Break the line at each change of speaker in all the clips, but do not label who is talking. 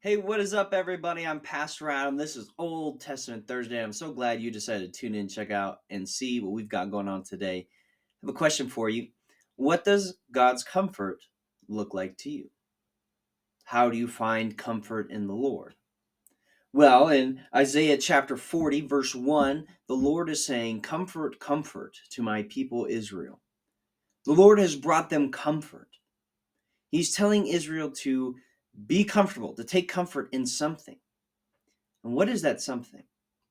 Hey, what is up, everybody? I'm Pastor Adam. This is Old Testament Thursday. I'm so glad you decided to tune in, check out, and see what we've got going on today. I have a question for you. What does God's comfort look like to you? How do you find comfort in the Lord? Well, in Isaiah chapter 40, verse 1, the Lord is saying, "Comfort, comfort to my people Israel." The Lord has brought them comfort. He's telling Israel to be comfortable, to take comfort in something. And what is that something?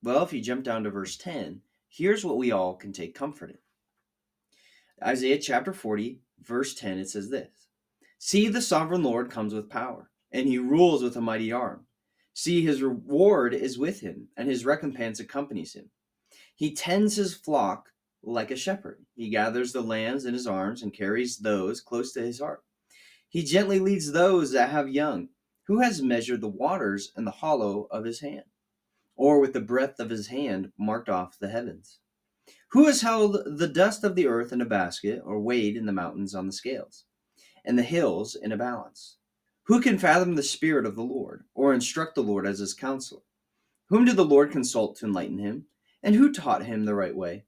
Well, if you jump down to verse 10, here's what we all can take comfort in. Isaiah chapter 40, verse 10, it says this: See, the sovereign Lord comes with power, and he rules with a mighty arm. See, his reward is with him, and his recompense accompanies him. He tends his flock like a shepherd. He gathers the lambs in his arms and carries those close to his heart. He gently leads those that have young. Who has measured the waters in the hollow of his hand, or with the breadth of his hand marked off the heavens? Who has held the dust of the earth in a basket, or weighed in the mountains on the scales, and the hills in a balance? Who can fathom the spirit of the Lord, or instruct the Lord as his counselor? Whom did the Lord consult to enlighten him? And who taught him the right way?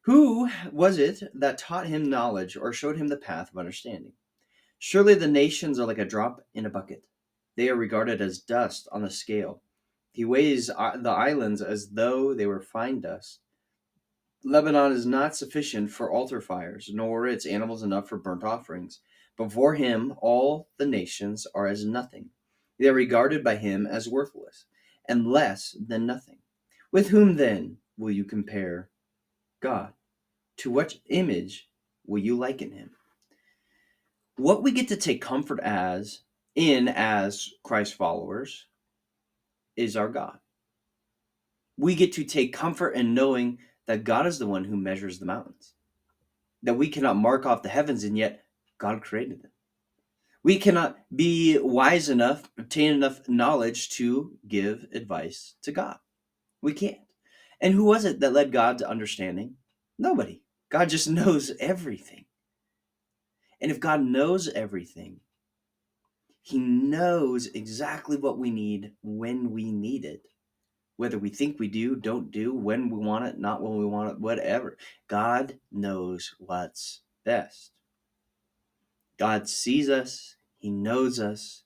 Who was it that taught him knowledge, or showed him the path of understanding? Surely the nations are like a drop in a bucket. They are regarded as dust on the scale. He weighs the islands as though they were fine dust. Lebanon is not sufficient for altar fires, nor its animals enough for burnt offerings. Before him, all the nations are as nothing. They are regarded by him as worthless, and less than nothing. With whom then will you compare God? To what image will you liken him? What we get to take comfort as Christ followers is our God. We get to take comfort in knowing that God is the one who measures the mountains, that we cannot mark off the heavens, and yet God created them. We cannot be wise enough, obtain enough knowledge to give advice to God. We can't. And who was it that led God to understanding? Nobody. God just knows everything. And if God knows everything, he knows exactly what we need when we need it. Whether we think we do, don't do, when we want it, not when we want it, whatever. God knows what's best. God sees us, he knows us,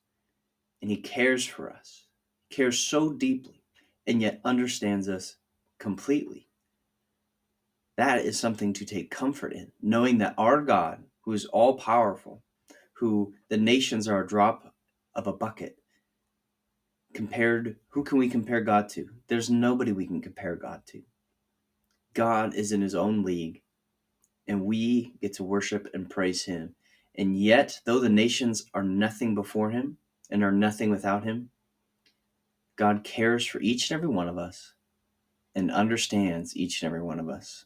and he cares for us. He cares so deeply, and yet understands us completely. That is something to take comfort in, knowing that our God, who is all powerful, who the nations are a drop of a bucket, who can we compare God to? There's nobody we can compare God to. God is in his own league, and we get to worship and praise him. And yet, though the nations are nothing before him and are nothing without him, God cares for each and every one of us and understands each and every one of us.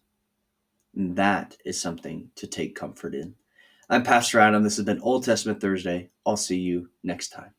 And that is something to take comfort in. I'm Pastor Adam. This has been Old Testament Thursday. I'll see you next time.